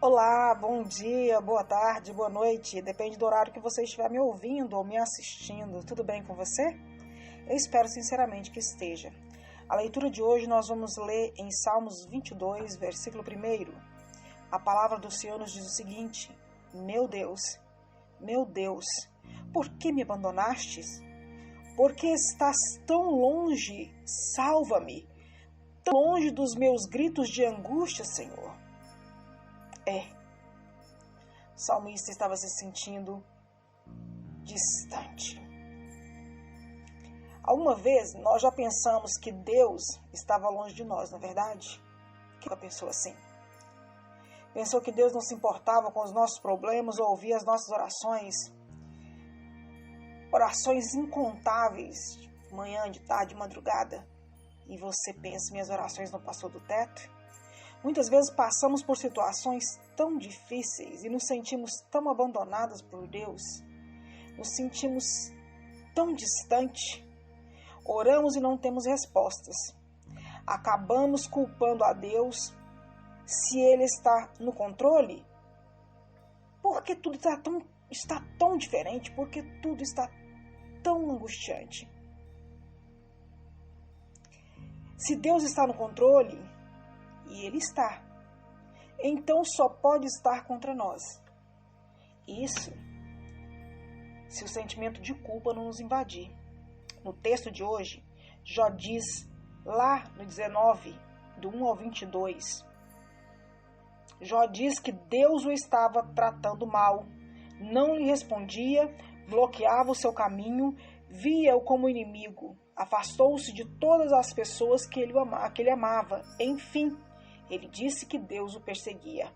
Olá, bom dia, boa tarde, boa noite. Depende do horário que você estiver me ouvindo ou me assistindo. Tudo bem com você? Eu espero sinceramente que esteja. A leitura de hoje nós vamos ler em Salmos 22, versículo 1. A palavra do Senhor nos diz o seguinte: meu Deus, por que me abandonastes? Por que estás tão longe? Salva-me, tão longe dos meus gritos de angústia, Senhor. O salmista estava se sentindo distante. Alguma vez nós já pensamos que Deus estava longe de nós, não é verdade? Quem pensou assim? Pensou que Deus não se importava com os nossos problemas ou ouvia as nossas orações? Orações incontáveis, de manhã, de tarde, de madrugada. E você pensa, minhas orações não passou do teto? Muitas vezes passamos por situações tão difíceis e nos sentimos tão abandonados por Deus. Nos sentimos tão distante. Oramos e não temos respostas. Acabamos culpando a Deus se Ele está no controle. Por que tudo está tão diferente? Por que tudo está tão angustiante? Se Deus está no controle, e Ele está, então só pode estar contra nós. Isso se o sentimento de culpa não nos invadir. No texto de hoje, Jó diz lá no 19, do 1 ao 22, Jó diz que Deus o estava tratando mal, não lhe respondia, bloqueava o seu caminho, via-o como inimigo, afastou-se de todas as pessoas que ele amava. Enfim, ele disse que Deus o perseguia.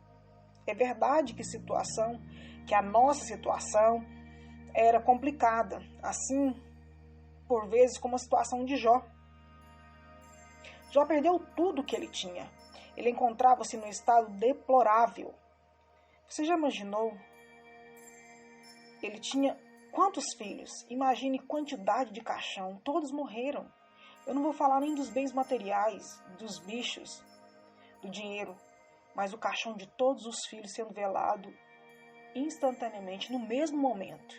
É verdade que a nossa situação era complicada, assim, por vezes, como a situação de Jó. Jó perdeu tudo que ele tinha. Ele encontrava-se num estado deplorável. Você já imaginou? Ele tinha quantos filhos? Imagine quantidade de caixão. Todos morreram. Eu não vou falar nem dos bens materiais, dos bichos, do dinheiro, mas o caixão de todos os filhos sendo velado instantaneamente, no mesmo momento.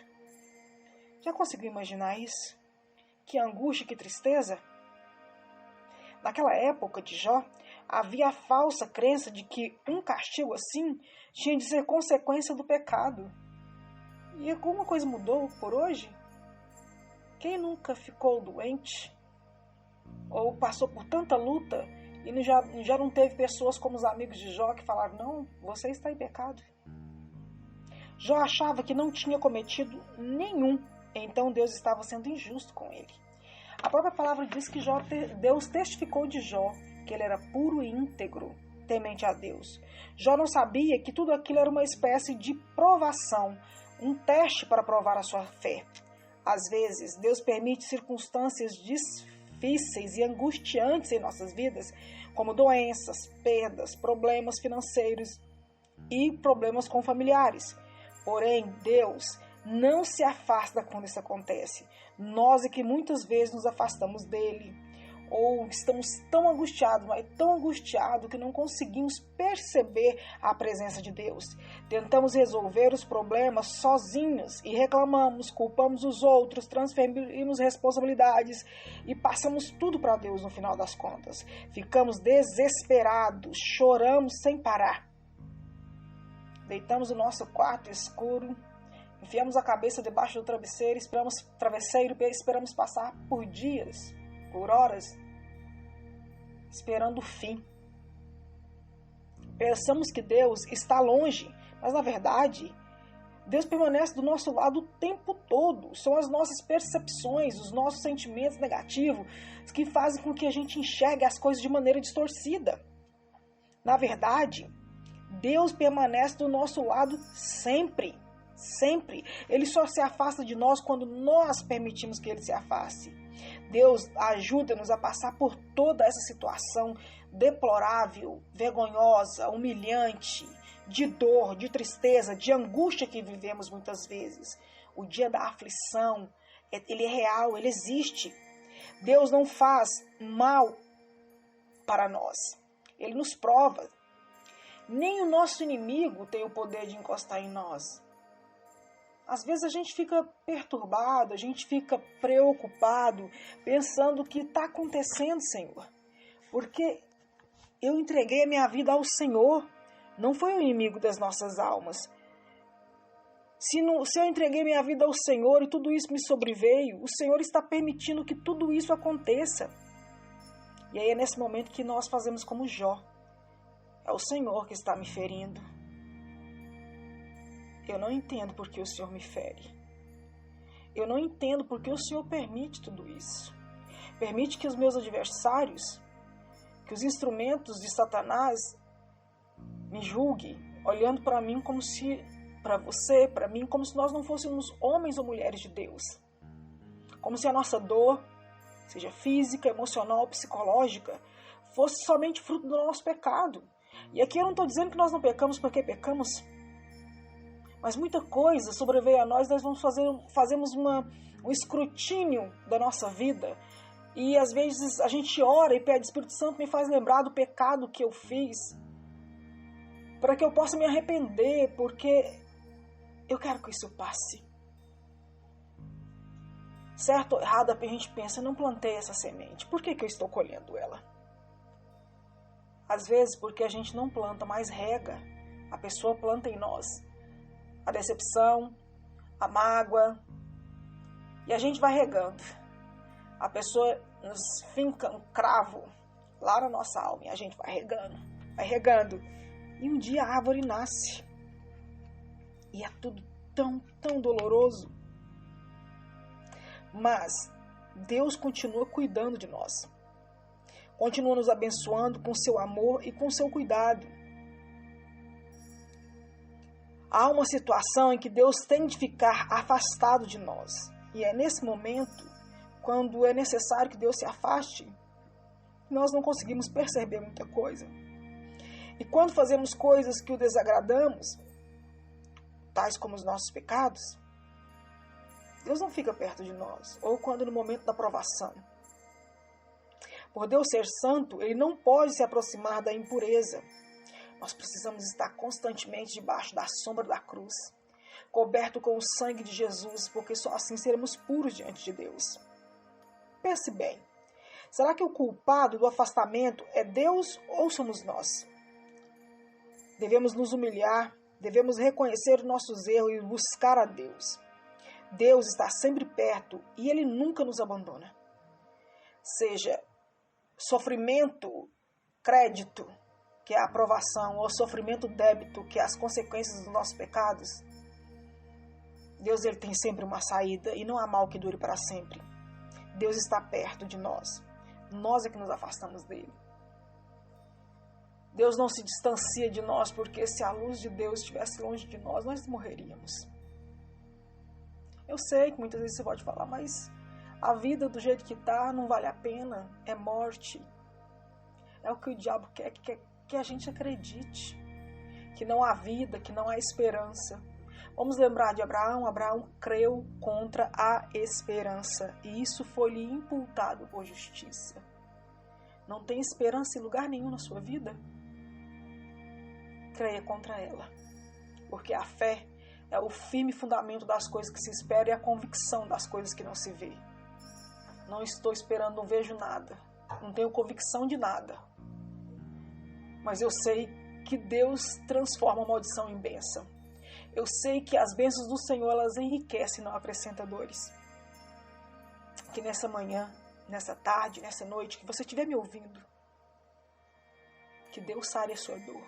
Já conseguiu imaginar isso? Que angústia, que tristeza! Naquela época de Jó, havia a falsa crença de que um castigo assim tinha de ser consequência do pecado. E alguma coisa mudou por hoje? Quem nunca ficou doente? Ou passou por tanta luta e já não teve pessoas como os amigos de Jó que falaram: não, você está em pecado? Jó achava que não tinha cometido nenhum, então Deus estava sendo injusto com ele. A própria palavra diz que Deus testificou de Jó que ele era puro e íntegro, temente a Deus. Jó não sabia que tudo aquilo era uma espécie de provação, um teste para provar a sua fé. Às vezes, Deus permite circunstâncias difíceis e angustiantes em nossas vidas, como doenças, perdas, problemas financeiros e problemas com familiares. Porém, Deus não se afasta quando isso acontece. Nós é que muitas vezes nos afastamos dele, ou estamos tão angustiados, mas tão angustiados que não conseguimos perceber a presença de Deus. Tentamos resolver os problemas sozinhos e reclamamos, culpamos os outros, transferimos responsabilidades e passamos tudo para Deus no final das contas. Ficamos desesperados, choramos sem parar. Deitamos no nosso quarto escuro, enfiamos a cabeça debaixo do travesseiro, esperamos passar por dias, por horas, esperando o fim. Pensamos que Deus está longe, mas na verdade, Deus permanece do nosso lado o tempo todo. São as nossas percepções, os nossos sentimentos negativos que fazem com que a gente enxergue as coisas de maneira distorcida. Na verdade, Deus permanece do nosso lado sempre. Sempre. Ele só se afasta de nós quando nós permitimos que Ele se afaste. Deus ajuda-nos a passar por toda essa situação deplorável, vergonhosa, humilhante, de dor, de tristeza, de angústia que vivemos muitas vezes. O dia da aflição, ele é real, ele existe. Deus não faz mal para nós. Ele nos prova. Nem o nosso inimigo tem o poder de encostar em nós. Às vezes a gente fica perturbado, a gente fica preocupado, pensando o que está acontecendo, Senhor. Porque eu entreguei a minha vida ao Senhor, não foi o inimigo das nossas almas. Se eu entreguei minha vida ao Senhor e tudo isso me sobreveio, o Senhor está permitindo que tudo isso aconteça. E aí é nesse momento que nós fazemos como Jó. É o Senhor que está me ferindo. Eu não entendo por que o Senhor me fere. Eu não entendo por que o Senhor permite tudo isso. Permite que os meus adversários, que os instrumentos de Satanás me julguem, olhando para mim como se, para você, para mim, como se nós não fôssemos homens ou mulheres de Deus. Como se a nossa dor, seja física, emocional, psicológica, fosse somente fruto do nosso pecado. E aqui eu não estou dizendo que nós não pecamos porque pecamos, mas muita coisa sobreveio a nós fazemos um escrutínio da nossa vida, e às vezes a gente ora e pede: Espírito Santo, me faz lembrar do pecado que eu fiz, para que eu possa me arrepender, porque eu quero que isso passe. Certo ou errado, a gente pensa: eu não plantei essa semente, por que eu estou colhendo ela? Às vezes porque a gente não planta, mas rega. A pessoa planta em nós a decepção, a mágoa, e a gente vai regando. A pessoa nos finca um cravo lá na nossa alma, e a gente vai regando. E um dia a árvore nasce. E é tudo tão, tão doloroso. Mas Deus continua cuidando de nós. Continua nos abençoando com seu amor e com seu cuidado. Há uma situação em que Deus tem de ficar afastado de nós. E é nesse momento, quando é necessário que Deus se afaste, nós não conseguimos perceber muita coisa. E quando fazemos coisas que o desagradamos, tais como os nossos pecados, Deus não fica perto de nós. Ou quando no momento da provação. Por Deus ser santo, Ele não pode se aproximar da impureza. Nós precisamos estar constantemente debaixo da sombra da cruz, coberto com o sangue de Jesus, porque só assim seremos puros diante de Deus. Pense bem, será que o culpado do afastamento é Deus ou somos nós? Devemos nos humilhar, devemos reconhecer os nossos erros e buscar a Deus. Deus está sempre perto e Ele nunca nos abandona. Seja sofrimento, crédito, que é a aprovação, ou sofrimento, débito, que é as consequências dos nossos pecados, Deus, Ele tem sempre uma saída e não há mal que dure para sempre. Deus está perto de nós. Nós é que nos afastamos dele. Deus não se distancia de nós, porque se a luz de Deus estivesse longe de nós, nós morreríamos. Eu sei que muitas vezes você pode falar, mas a vida do jeito que está não vale a pena, é morte. É o que o diabo quer que a gente acredite, que não há vida, que não há esperança. Vamos lembrar de Abraão. Abraão creu contra a esperança, e isso foi-lhe imputado por justiça. Não tem esperança em lugar nenhum na sua vida? Creia contra ela, porque a fé é o firme fundamento das coisas que se esperam e a convicção das coisas que não se vê. Não estou esperando, não vejo nada, não tenho convicção de nada, mas eu sei que Deus transforma a maldição em bênção. Eu sei que as bênçãos do Senhor, elas enriquecem, não acrescentam dores. Que nessa manhã, nessa tarde, nessa noite, que você estiver me ouvindo, que Deus sare a sua dor.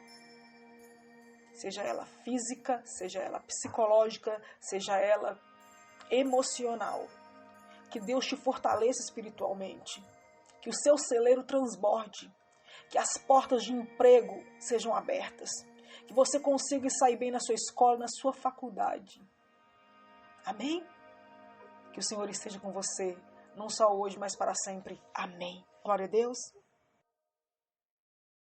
Seja ela física, seja ela psicológica, seja ela emocional. Que Deus te fortaleça espiritualmente. Que o seu celeiro transborde. Que as portas de emprego sejam abertas. Que você consiga sair bem na sua escola, na sua faculdade. Amém? Que o Senhor esteja com você, não só hoje, mas para sempre. Amém. Glória a Deus.